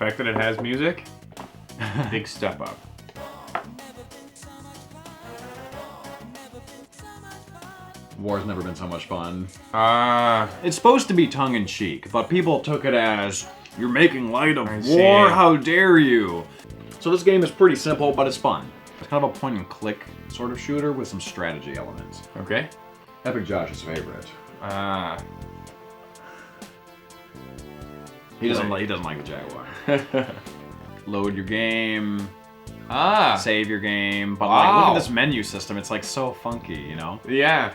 fact that it has music, big step up. War's never been so much fun. It's supposed to be tongue-in-cheek, but people took it as, you're making light of war, see. how dare you? So this game is pretty simple, but it's fun. It's kind of a point-and-click sort of shooter with some strategy elements. Okay. Epic Josh's favorite. He doesn't like the Jaguar. Load your game. Save your game. But like, look at this menu system. It's like so funky, you know? Yeah.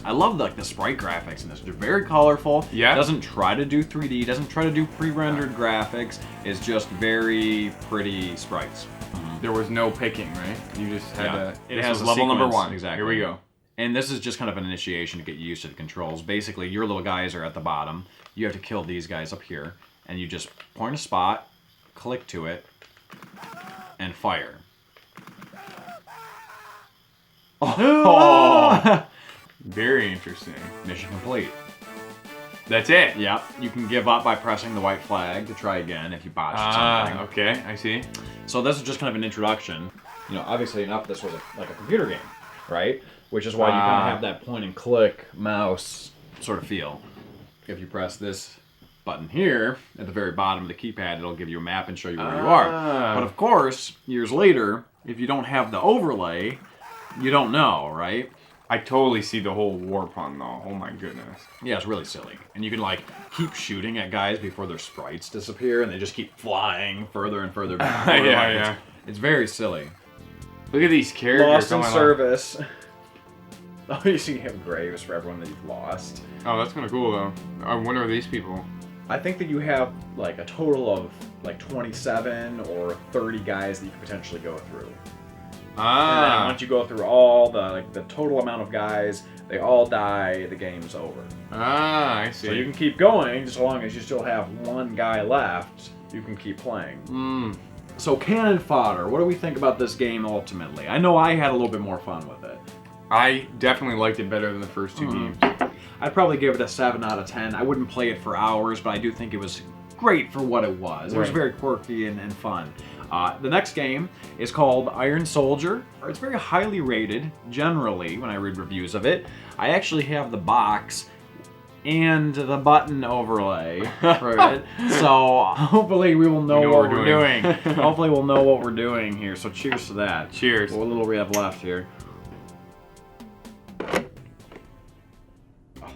I love the sprite graphics in this. They're very colorful. Yeah. It doesn't try to do 3D. It doesn't try to do pre-rendered graphics. It's just very pretty sprites. There was no picking, right? You just had to. It This has was a level number sequence. 1. Exactly. Here we go. And this is just kind of an initiation to get you used to the controls. Basically, your little guys are at the bottom. You have to kill these guys up here. And you just point a spot, click to it, and fire. Oh! Very interesting. Mission complete. That's it? Yep. You can give up by pressing the white flag to try again if you botched something. Okay, I see. So this is just kind of an introduction. You know, obviously enough this was like a computer game, right? Which is why you kind of have that point and click mouse sort of feel. If you press this button here at the very bottom of the keypad, it'll give you a map and show you where you are. But of course, years later, if you don't have the overlay, you don't know, right? I totally see the whole war pun though. Oh my goodness. Yeah, it's really silly. And you can like keep shooting at guys before their sprites disappear and they just keep flying further and further back. Yeah. It's very silly. Look at these characters. Lost in service. Oh, you see, you have graves for everyone that you've lost. Oh, that's kind of cool though. I wonder are these people. I think that you have like a total of like 27 or 30 guys that you could potentially go through. And then once you go through all the total amount of guys, they all die, the game's over. I see. So you can keep going as long as you still have one guy left. You can keep playing. So Cannon Fodder, what do we think about this game ultimately? I know I had a little bit more fun with it. I definitely liked it better than the first two games. I'd probably give it a 7 out of 10. I wouldn't play it for hours, but I do think it was great for what it was. It was very quirky and fun. The next game is called Iron Soldier. It's very highly rated, generally, when I read reviews of it. I actually have the box and the button overlay for it. So hopefully we will know what we're doing. Hopefully we'll know what we're doing here. So cheers to that. Cheers. What little we have left here.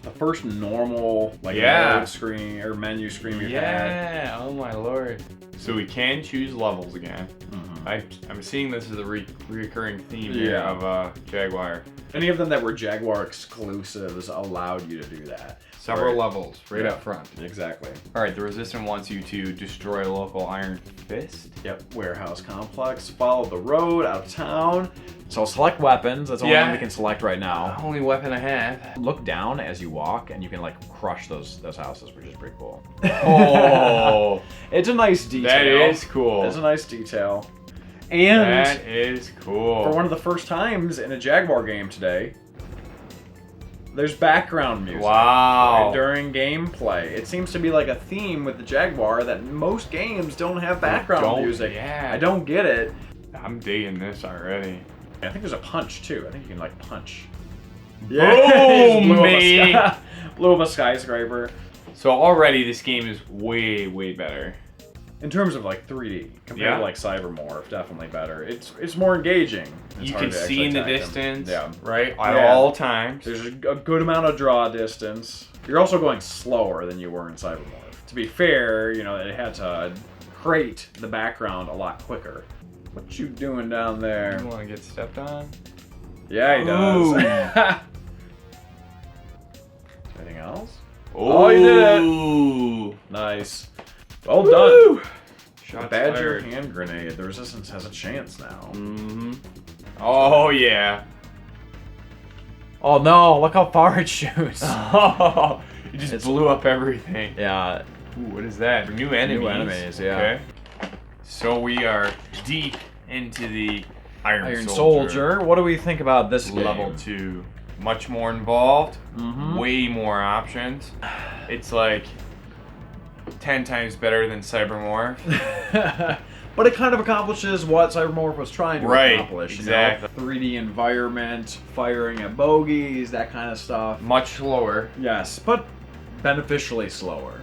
The first normal load screen or menu screen we've had. Oh my lord. So we can choose levels again. I'm seeing this as a recurring theme here of Jaguar. Any of them that were Jaguar exclusives allowed you to do that. Several levels right up front. Exactly. Alright, the Resistance wants you to destroy a local Iron Fist. Yep, warehouse complex, follow the road, out of town. So select weapons, that's the only one we can select right now. Only weapon I have. Look down as you walk and you can like crush those houses, which is pretty cool. Oh! It's a nice detail. That is cool. It's a nice detail. And that is cool. For one of the first times in a Jaguar game today, there's background music. Wow. During gameplay. It seems to be like a theme with the Jaguar that most games don't have background music. Yeah. I don't get it. I'm digging this already. I think there's a punch too. I think you can like punch. Boom, me! Blew up a skyscraper. So already this game is way, way better. In terms of like 3D, compared to like Cybermorph, definitely better. It's more engaging. You can see in the distance, right? At all times. There's a good amount of draw distance. You're also going slower than you were in Cybermorph. To be fair, you know, it had to create the background a lot quicker. What you doing down there? You want to get stepped on? Yeah, he does. Anything else? Oh, you did it! Nice. Well done. Shots Badger fired. hand grenade. The Resistance has a chance now. Oh, yeah. Oh no, look how far it shoots. Oh, you just blew up everything. Yeah. Ooh, what is that? New enemies. New enemies, yeah. Okay. So we are deep into the Iron Soldier. What do we think about this level 2? Much more involved. Way more options. It's like 10 times better than Cybermorph. But it kind of accomplishes what Cybermorph was trying to accomplish. Exactly. You know? 3D environment, firing at bogeys, that kind of stuff. Much slower. Yes, but beneficially slower.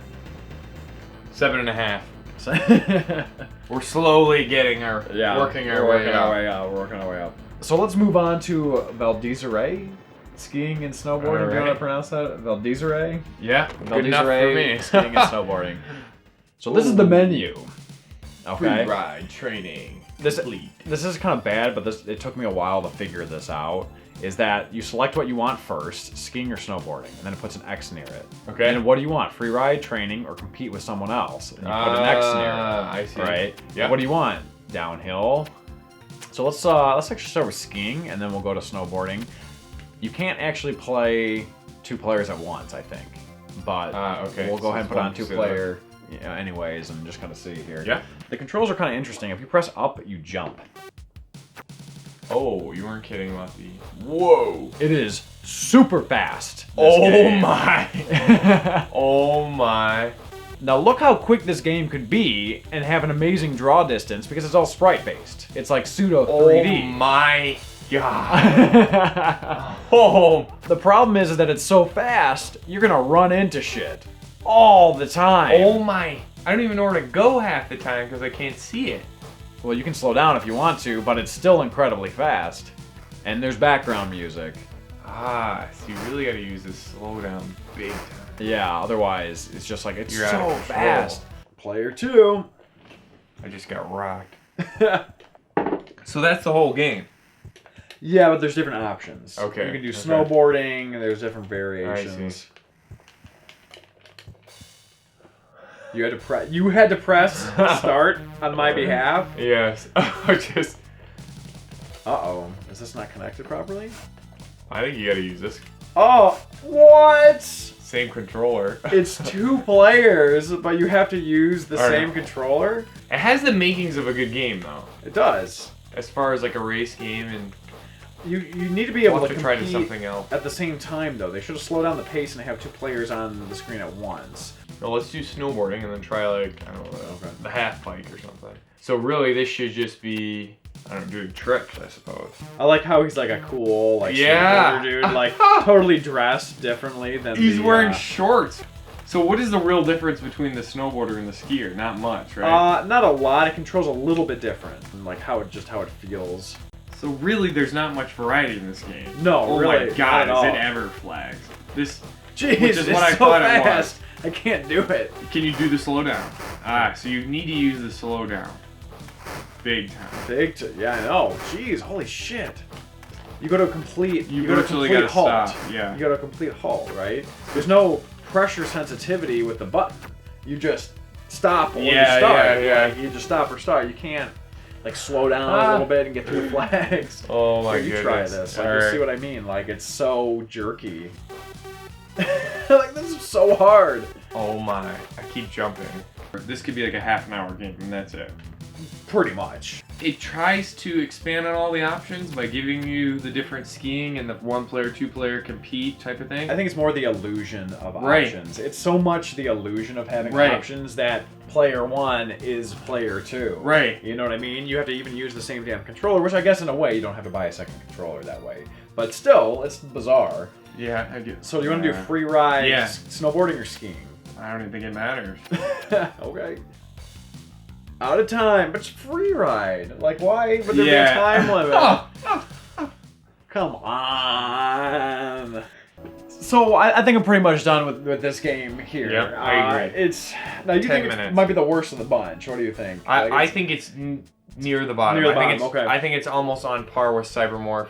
7.5. So We're slowly getting working our way up. We're working our way up. So let's move on to Val-d'Isère. Skiing and snowboarding. Do you know how to pronounce that? Val-d'Isère? Yeah, good enough for me. Skiing and snowboarding. So this is the menu. Okay. Free ride training. This is kind of bad, but it took me a while to figure this out. Is that you select what you want first, skiing or snowboarding, and then it puts an X near it. Okay. And what do you want? Free ride, training, or compete with someone else? And you put an X near it. I see. Right? Yeah. What do you want? Downhill. So let's actually start with skiing, and then we'll go to snowboarding. You can't actually play 2 players at once, I think. But okay. we'll go ahead and put on 2-player anyways, and just kind of see here. Yeah. The controls are kind of interesting. If you press up, you jump. Oh, you weren't kidding about the... Whoa! It is super fast. My! Oh my! Now look how quick this game could be and have an amazing draw distance because it's all sprite based. It's like pseudo 3D. Oh my god! Oh! The problem is that it's so fast, you're gonna run into shit all the time. Oh my! I don't even know where to go half the time because I can't see it. Well, you can slow down if you want to, but it's still incredibly fast. And there's background music. So you really gotta use this slowdown big time. Yeah, otherwise it's just like it's You're so out of control. fast. Player 2. I just got rocked. So that's the whole game. Yeah, but there's different options. Okay. You can do snowboarding, and there's different variations. You had to press start on my behalf. Yes. Just. Uh-oh. Is this not connected properly? I think you gotta use this. Oh, what? Same controller. It's 2 players, but you have to use the same controller? It has the makings of a good game, though. It does. As far as like a race game, and you need to be able to try compete something else at the same time, though. They should have slowed down the pace and have 2 players on the screen at once. No, let's do snowboarding and then try like, I don't know, the half pipe or something. So really, this should just be, I don't know, doing tricks, I suppose. I like how he's like a cool, like, snowboarder dude, like totally dressed differently than he's wearing shorts. So what is the real difference between the snowboarder and the skier? Not much, right? Not a lot. It controls a little bit different, like how it feels. So really, there's not much variety in this game. No, oh really, my god, not is at it all. ever flags? This, Jeez, which is it's what I so thought fast. it was. I can't do it. Can you do the slowdown? So you need to use the slowdown. Big time. Yeah, I know. Jeez, holy shit. You go to a complete. You go to a virtually complete gotta halt. stop. Yeah. You go to a complete halt, right? There's no pressure sensitivity with the button. You just stop or you start. Yeah. Like, you just stop or start. You can't like slow down a little bit and get through flags. Oh my goodness. You try this. Like, you see what I mean? Like it's so jerky. Like this is so hard. Oh my! I keep jumping. This could be like a half-an-hour game, and that's it. Pretty much. It tries to expand on all the options by giving you the different skiing and the 1-player, 2-player compete type of thing. I think it's more the illusion of options. It's so much the illusion of having options that player 1 is player 2. Right. You know what I mean? You have to even use the same damn controller, which I guess in a way you don't have to buy a second controller that way. But still, it's bizarre. Yeah, I get. So do you want to do free ride, Yeah. snowboarding, or skiing? I don't even think it matters. Okay. Out of time, but it's free ride. Like, why would there be a time limit? Come on. So I think I'm pretty much done with this game here. Yep, I agree. It's now you 10 think minutes. it might be the worst of the bunch. What do you think? I think it's near the bottom. Near the I think bottom, okay. I think it's almost on par with Cybermorph.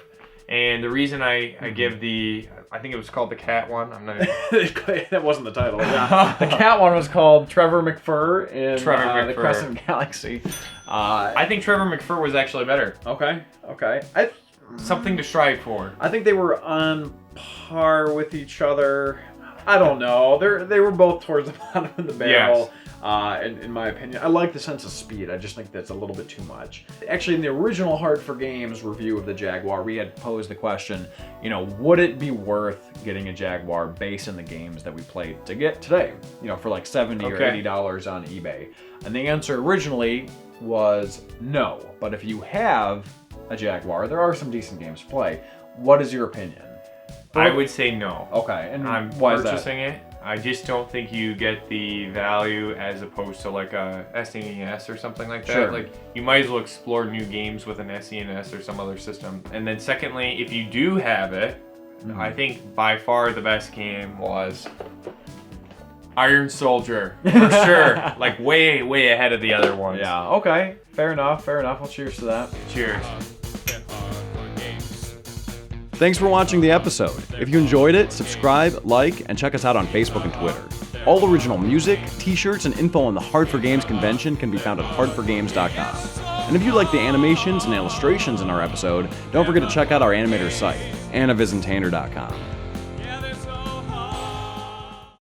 And the reason I give the, I think it was called the cat one. I'm not. That wasn't the title. Yeah. The cat one was called Trevor McFur in the Crescent Galaxy. I think Trevor McFur was actually better. Okay. Something to strive for. I think they were on par with each other. I don't know. They were both towards the bottom of the barrel. In my opinion. I like the sense of speed. I just think that's a little bit too much. Actually, in the original H4Games review of the Jaguar, we had posed the question, you know, would it be worth getting a Jaguar based on the games that we played to get today? You know, for like $70 or $80 on eBay. And the answer originally was no. But if you have a Jaguar, there are some decent games to play. What is your opinion? I would say no. Okay, and I'm purchasing it. I just don't think you get the value as opposed to like a SNES or something like that. Sure. Like, you might as well explore new games with an SNES or some other system. And then secondly, if you do have it, I think by far the best game was Iron Soldier, for sure. Like way, way ahead of the other ones. Yeah, okay. Fair enough, fair enough. Well, cheers to that. Cheers. Thanks for watching the episode. If you enjoyed it, subscribe, like, and check us out on Facebook and Twitter. All original music, t-shirts, and info on the H4Games convention can be found at hard4games.com. And if you like the animations and illustrations in our episode, don't forget to check out our Animator site, anavisintander.com.